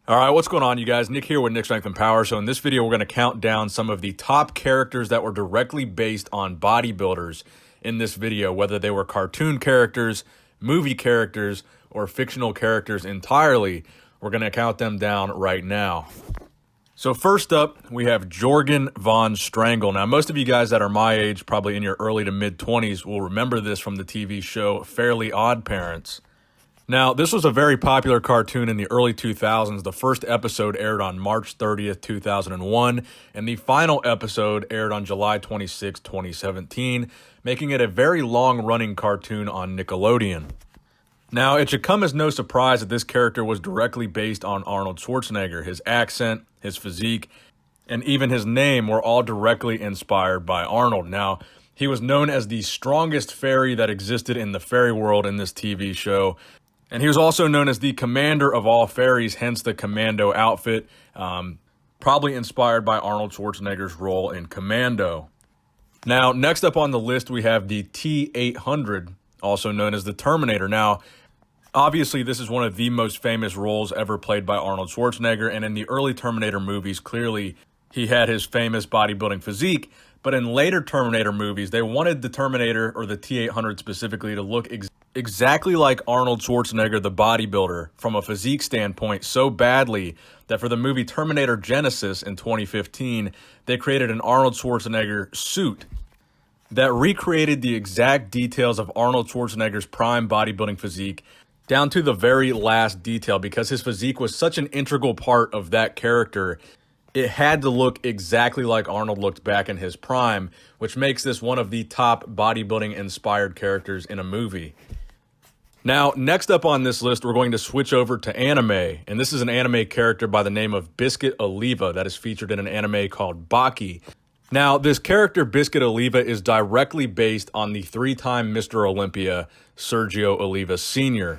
All right, what's going on, you guys? Nick here with Nick Strength and Power. So in this video, we're going to count down some of the top characters that were directly based on bodybuilders in this video, whether they were cartoon characters, movie characters, or fictional characters entirely. We're going to count them down right now. So first up, we have Jorgen von Strangle. Now, most of you guys that are my age, probably in your early to mid-20s, will remember this from the TV show Fairly Odd Parents. Now, this was a very popular cartoon in the early 2000s. The first episode aired on March 30th, 2001, and the final episode aired on July 26, 2017, making it a very long-running cartoon on Nickelodeon. Now, it should come as no surprise that this character was directly based on Arnold Schwarzenegger. His accent, his physique, and even his name were all directly inspired by Arnold. Now, he was known as the strongest fairy that existed in the fairy world in this TV show. And he was also known as the commander of all fairies, hence the commando outfit, probably inspired by Arnold Schwarzenegger's role in Commando. Now, next up on the list, we have the T-800, also known as the Terminator. Now, obviously, this is one of the most famous roles ever played by Arnold Schwarzenegger, and in the early Terminator movies, clearly, he had his famous bodybuilding physique. But in later Terminator movies, they wanted the Terminator, or the T-800 specifically, to look exactly like Arnold Schwarzenegger, the bodybuilder, from a physique standpoint so badly that for the movie Terminator Genesis in 2015, they created an Arnold Schwarzenegger suit that recreated the exact details of Arnold Schwarzenegger's prime bodybuilding physique down to the very last detail. Because his physique was such an integral part of that character, it had to look exactly like Arnold looked back in his prime, which makes this one of the top bodybuilding-inspired characters in a movie. Now, next up on this list, we're going to switch over to anime, and this is an anime character by the name of Biscuit Oliva that is featured in an anime called Baki. Now, this character, Biscuit Oliva, is directly based on the three-time Mr. Olympia, Sergio Oliva Sr.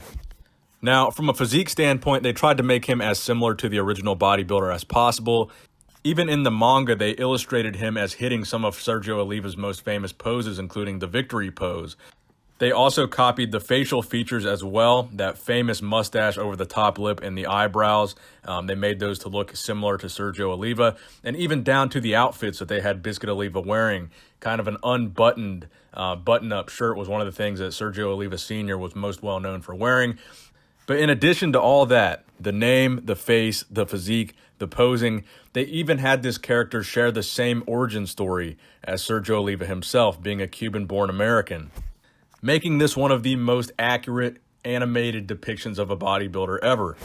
Now, from a physique standpoint, they tried to make him as similar to the original bodybuilder as possible. Even in the manga, they illustrated him as hitting some of Sergio Oliva's most famous poses, including the victory pose. They also copied the facial features as well, that famous mustache over the top lip and the eyebrows. They made those to look similar to Sergio Oliva, and even down to the outfits that they had Biscuit Oliva wearing. Kind of an unbuttoned button-up shirt was one of the things that Sergio Oliva Sr. was most well known for wearing. But in addition to all that, the name, the face, the physique, the posing, they even had this character share the same origin story as Sergio Oliva himself, being a Cuban-born American, making this one of the most accurate animated depictions of a bodybuilder ever.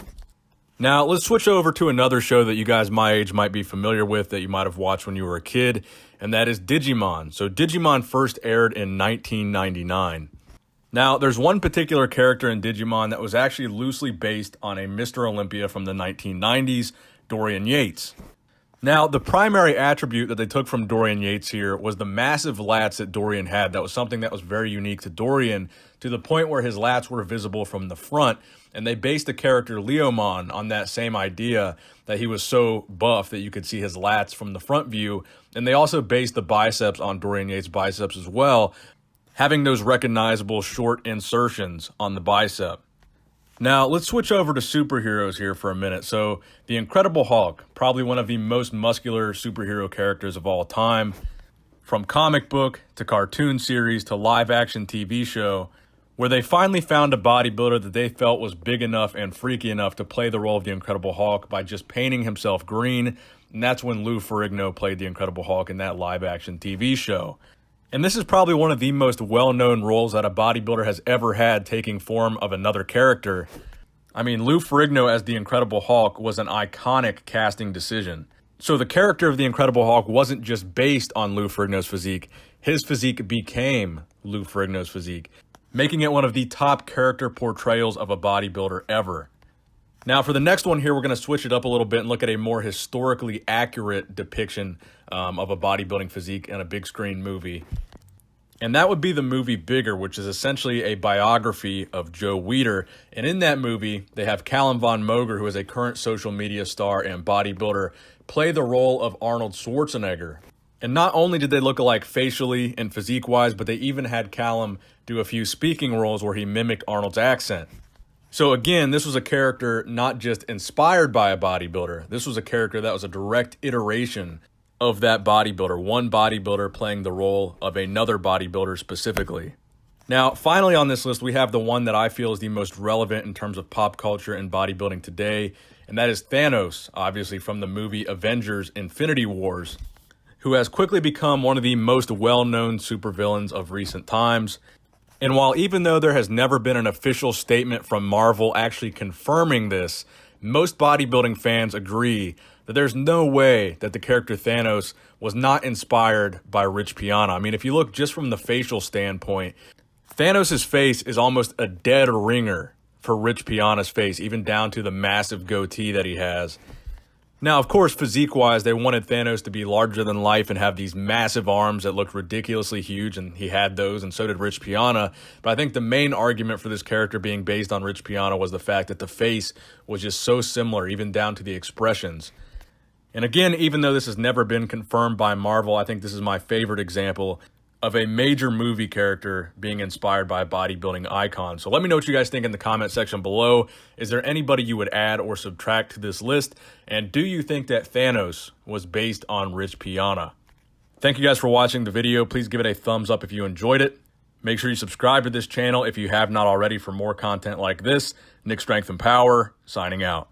Now, let's switch over to another show that you guys my age might be familiar with, that you might have watched when you were a kid, and that is Digimon. So Digimon first aired in 1999. Now, there's one particular character in Digimon that was actually loosely based on a Mr. Olympia from the 1990s, Dorian Yates. Now, the primary attribute that they took from Dorian Yates here was the massive lats that Dorian had. That was something that was very unique to Dorian, to the point where his lats were visible from the front, and they based the character Leomon on that same idea, that he was so buff that you could see his lats from the front view. And they also based the biceps on Dorian Yates' biceps as well, having those recognizable short insertions on the bicep. Now, let's switch over to superheroes here for a minute. So, the Incredible Hulk, probably one of the most muscular superhero characters of all time. From comic book to cartoon series to live-action TV show, where they finally found a bodybuilder that they felt was big enough and freaky enough to play the role of the Incredible Hulk by just painting himself green. And that's when Lou Ferrigno played the Incredible Hulk in that live-action TV show. And this is probably one of the most well-known roles that a bodybuilder has ever had, taking form of another character. I mean, Lou Ferrigno as the Incredible Hulk was an iconic casting decision. So the character of the Incredible Hulk wasn't just based on Lou Ferrigno's physique. His physique became Lou Ferrigno's physique, making it one of the top character portrayals of a bodybuilder ever. Now, for the next one here, we're going to switch it up a little bit and look at a more historically accurate depiction of a bodybuilding physique in a big screen movie. And that would be the movie Bigger, which is essentially a biography of Joe Weider. And in that movie, they have Callum Von Moger, who is a current social media star and bodybuilder, play the role of Arnold Schwarzenegger. And not only did they look alike facially and physique-wise, but they even had Callum do a few speaking roles where he mimicked Arnold's accent. So again, this was a character not just inspired by a bodybuilder. This was a character that was a direct iteration of that bodybuilder, one bodybuilder playing the role of another bodybuilder specifically. Now, finally on this list, we have the one that I feel is the most relevant in terms of pop culture and bodybuilding today, and that is Thanos, obviously from the movie Avengers: Infinity Wars, who has quickly become one of the most well-known supervillains of recent times. And while even though there has never been an official statement from Marvel actually confirming this, most bodybuilding fans agree that there's no way that the character Thanos was not inspired by Rich Piana. I mean, if you look just from the facial standpoint, Thanos' face is almost a dead ringer for Rich Piana's face, even down to the massive goatee that he has. Now, of course, physique-wise, they wanted Thanos to be larger than life and have these massive arms that looked ridiculously huge, and he had those, and so did Rich Piana. But I think the main argument for this character being based on Rich Piana was the fact that the face was just so similar, even down to the expressions. And again, even though this has never been confirmed by Marvel, I think this is my favorite example of a major movie character being inspired by a bodybuilding icon. So let me know what you guys think in the comment section below. Is there anybody you would add or subtract to this list? And do you think that Thanos was based on Rich Piana? Thank you guys for watching the video. Please give it a thumbs up if you enjoyed it. Make sure you subscribe to this channel if you have not already for more content like this. Nick Strength and Power, signing out.